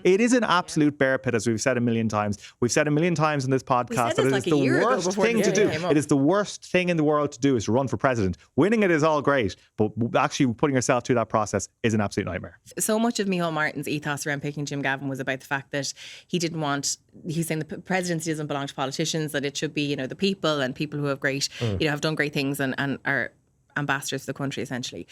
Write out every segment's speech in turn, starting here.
It is an absolute bear pit, as we've said a million times. We've said a million times in this podcast that it is the worst thing to do. It is the worst thing in the world to do is to run for president. Winning it is all great, but actually putting yourself through that process is an absolute nightmare. So much of Micheál Martin's ethos around picking Jim Gavin was about the fact that he didn't want, he's saying the presidency doesn't belong to politicians, that it should be, the people and people who have great, have done great things and are ambassadors for the country, essentially.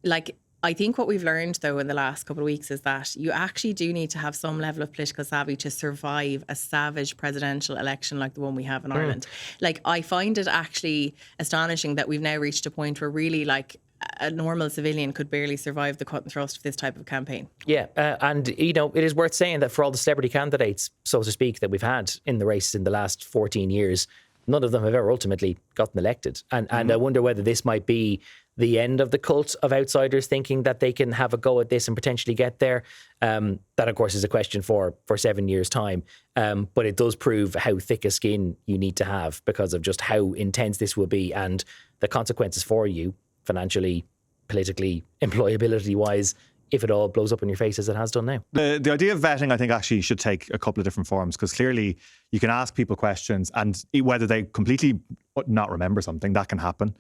Like, I think what we've learned, though, in the last couple of weeks is that you actually do need to have some level of political savvy to survive a savage presidential election like the one we have in Ireland. Like, I find it actually astonishing that we've now reached a point where really, like, a normal civilian could barely survive the cut and thrust of this type of campaign. Yeah, and, it is worth saying that for all the celebrity candidates, so to speak, that we've had in the race in the last 14 years, none of them have ever ultimately gotten elected. And I wonder whether this might be the end of the cult of outsiders thinking that they can have a go at this and potentially get there. That, of course, is a question for 7 years' time. But it does prove how thick a skin you need to have because of just how intense this will be and the consequences for you financially, politically, employability-wise, if it all blows up in your face as it has done now. The idea of vetting, I think, actually should take a couple of different forms, because clearly you can ask people questions and whether they completely not remember something, that can happen,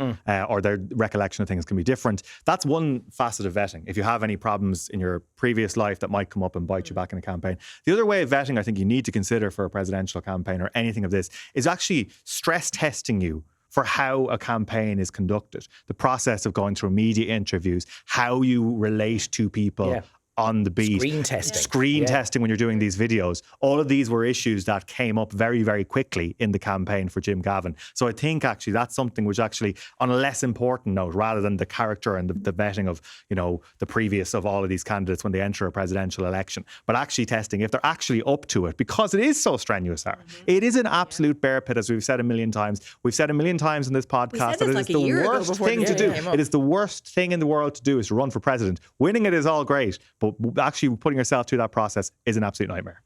or their recollection of things can be different. That's one facet of vetting. If you have any problems in your previous life that might come up and bite you back in a campaign. The other way of vetting I think you need to consider for a presidential campaign or anything of this is actually stress testing you for how a campaign is conducted, the process of going through media interviews, how you relate to people on the beat. Screen testing when you're doing these videos. All of these were issues that came up very, very quickly in the campaign for Jim Gavin. So I think actually that's something which actually, on a less important note, rather than the character and the vetting of, the previous of all of these candidates when they enter a presidential election, but actually testing if they're actually up to it, because it is so strenuous. It is an absolute bear pit, as we've said a million times. We've said a million times in this podcast that it is the worst thing to do. It is the worst thing in the world to do is to run for president. Winning it is all great, but actually putting yourself through that process is an absolute nightmare.